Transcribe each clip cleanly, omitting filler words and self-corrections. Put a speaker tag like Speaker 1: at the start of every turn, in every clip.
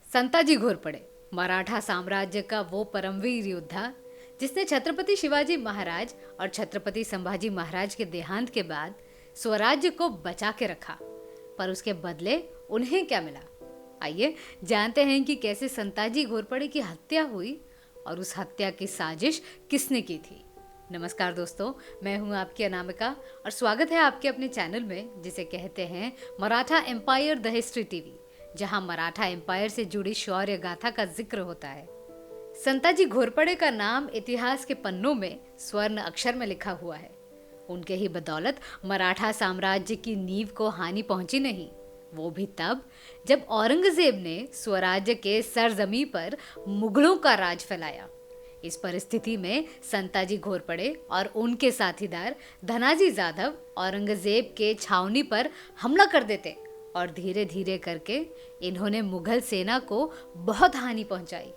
Speaker 1: संताजी घोरपड़े मराठा साम्राज्य का वो परमवीर योद्धा जिसने छत्रपति शिवाजी महाराज और छत्रपति संभाजी महाराज के देहांत के बाद स्वराज्य को बचा के रखा। पर उसके बदले उन्हें क्या मिला? आइए जानते हैं कि कैसे संताजी घोरपड़े की हत्या हुई और उस हत्या की साजिश किसने की थी। नमस्कार दोस्तों, मैं हूं आपकी अनामिका और स्वागत है आपके अपने चैनल में जिसे कहते हैं Maratha empire the history TV, जहां मराठा एम्पायर से जुड़ी शौर्य गाथा का जिक्र होता है। संताजी घोरपड़े का नाम इतिहास के पन्नों में स्वर्ण अक्षर में लिखा हुआ है। उनके ही बदौलत मराठा साम्राज्य की नींव को हानि पहुंची नहीं, वो भी तब जब औरंगजेब ने स्वराज्य के सरजमी पर मुगलों का राज फैलाया। इस परिस्थिति में संताजी घोरपड़े और उनके साथीदार धनाजी जाधव औरंगजेब के छावनी पर हमला कर देते और धीरे धीरे करके इन्होंने मुगल सेना को बहुत हानि पहुंचाई।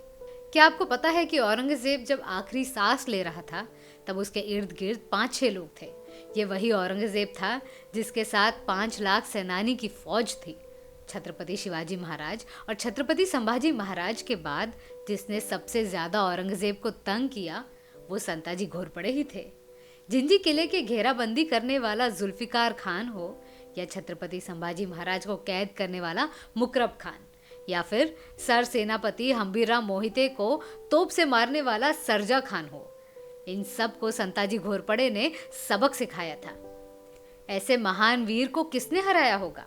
Speaker 1: क्या आपको पता है कि औरंगजेब जब आखिरी सांस ले रहा था तब उसके इर्द गिर्द 5-6 लोग थे। ये वही औरंगजेब था जिसके साथ 5 लाख सेनानी की फौज थी। छत्रपति शिवाजी महाराज और छत्रपति संभाजी महाराज के बाद जिसने सबसे ज्यादा औरंगजेब को तंग किया वो संताजी घोरपड़े ही थे। जिंजी किले के घेराबंदी करने वाला जुल्फिकार खान हो या छत्रपति संभाजी महाराज को कैद करने वाला मुकरब खान या फिर सर सेनापति हम्बीरराव मोहिते को तोप से मारने वाला सरजा खान हो, इन सब को संताजी घोरपड़े ने सबक सिखाया था। ऐसे महान वीर को किसने हराया होगा?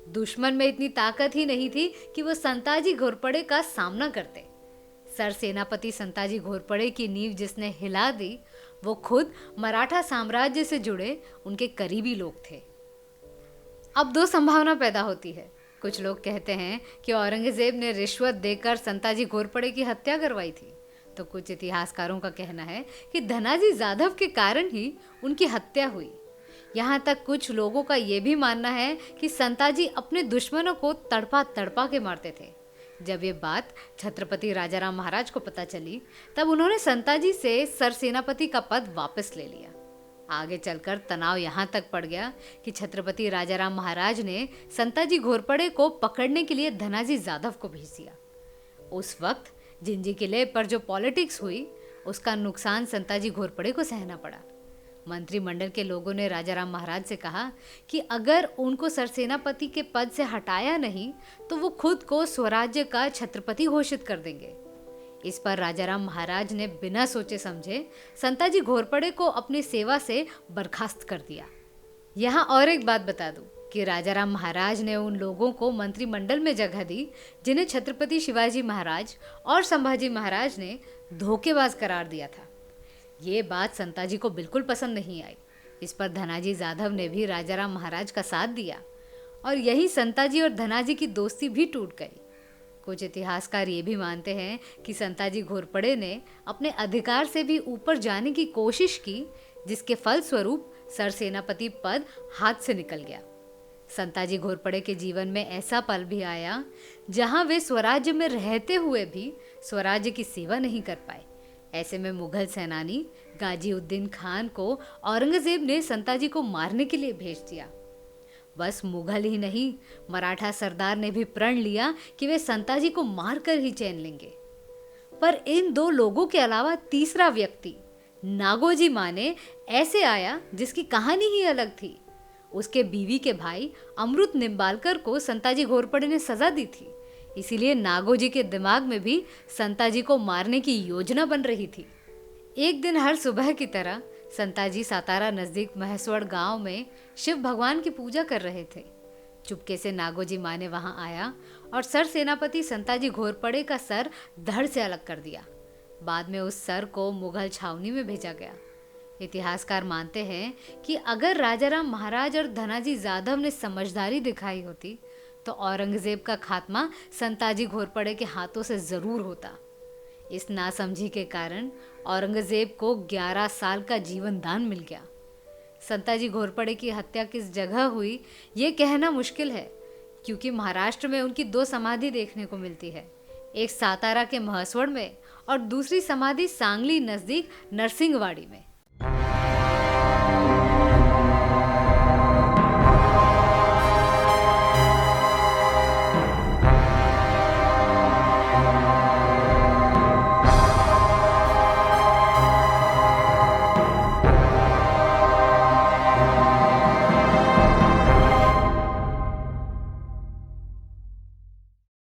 Speaker 1: दुश्मन में इतनी ताकत ही नहीं थी कि वो संताजी घोरपड़े का सामना करते। सर सेनापति संताजी घोरपड़े की नींव जिसने हिला दी वो खुद मराठा साम्राज्य से जुड़े उनके करीबी लोग थे। अब 2 संभावना पैदा होती है। कुछ लोग कहते हैं कि औरंगजेब ने रिश्वत देकर संताजी घोरपड़े की हत्या करवाई थी, तो कुछ इतिहासकारों का कहना है कि धनाजी जाधव के कारण ही उनकी हत्या हुई। यहाँ तक कुछ लोगों का ये भी मानना है कि संताजी अपने दुश्मनों को तड़पा तड़पा के मारते थे। जब ये बात छत्रपति राजाराम महाराज को पता चली तब उन्होंने संताजी से सरसेनापति का पद वापस ले लिया। आगे चलकर तनाव यहाँ तक पड़ गया कि छत्रपति राजाराम महाराज ने संताजी घोरपड़े को पकड़ने के लिए धनाजी जाधव को भेज दिया। उस वक्त जिंजी किले पर जो पॉलिटिक्स हुई उसका नुकसान संताजी घोरपड़े को सहना पड़ा। मंत्रिमंडल के लोगों ने राजाराम महाराज से कहा कि अगर उनको सरसेनापति के पद से हटाया नहीं तो वो खुद को स्वराज्य का छत्रपति घोषित कर देंगे। इस पर राजाराम महाराज ने बिना सोचे समझे संताजी घोरपड़े को अपनी सेवा से बर्खास्त कर दिया। यहाँ और एक बात बता दूं कि राजाराम महाराज ने उन लोगों को मंत्रिमंडल में जगह दी जिन्हें छत्रपति शिवाजी महाराज और संभाजी महाराज ने धोखेबाज करार दिया था। ये बात संताजी को बिल्कुल पसंद नहीं आई। इस पर धनाजी जाधव ने भी राजाराम महाराज का साथ दिया और यही संताजी और धनाजी की दोस्ती भी टूट गई। कुछ इतिहासकार ये भी मानते हैं कि संताजी घोरपड़े ने अपने अधिकार से भी ऊपर जाने की कोशिश की, जिसके फलस्वरूप सरसेनापति पद हाथ से निकल गया। संताजी घोरपड़े के जीवन में ऐसा पल भी आया जहां वे स्वराज्य में रहते हुए भी स्वराज्य की सेवा नहीं कर पाए। ऐसे में मुगल सेनानी गाजीउद्दीन खान को औरंगजेब ने संताजी को मारने के लिए भेज दिया। बस मुगल ही नहीं, मराठा सरदार ने भी प्रण लिया कि वे संताजी को मारकर ही चैन लेंगे। पर इन 2 लोगों के अलावा तीसरा व्यक्ति नागोजी माने ऐसे आया जिसकी कहानी ही अलग थी। उसके बीवी के भाई अमृत निम्बालकर को संताजी घोरपड़े ने सजा दी थी, इसीलिए नागोजी के दिमाग में भी संताजी को मारने की योजना बन रही थी। एक दिन हर सुबह की तरह संताजी सातारा नजदीक महेश्वर गांव में शिव भगवान की पूजा कर रहे थे। चुपके से नागोजी माँ ने वहां आया और सर सेनापति संताजी घोरपड़े का सर धड़ से अलग कर दिया। बाद में उस सर को मुगल छावनी में भेजा गया। इतिहासकार मानते हैं कि अगर राजाराम महाराज और धनाजी जाधव ने समझदारी दिखाई होती तो औरंगजेब का खात्मा संताजी घोरपड़े के हाथों से जरूर होता। इस नासमझी के कारण औरंगजेब को 11 साल का जीवन दान मिल गया। संताजी घोरपड़े की हत्या किस जगह हुई ये कहना मुश्किल है, क्योंकि महाराष्ट्र में उनकी 2 समाधि देखने को मिलती है, एक सातारा के महेश्वर में और दूसरी समाधि सांगली नजदीक नरसिंहवाड़ी में।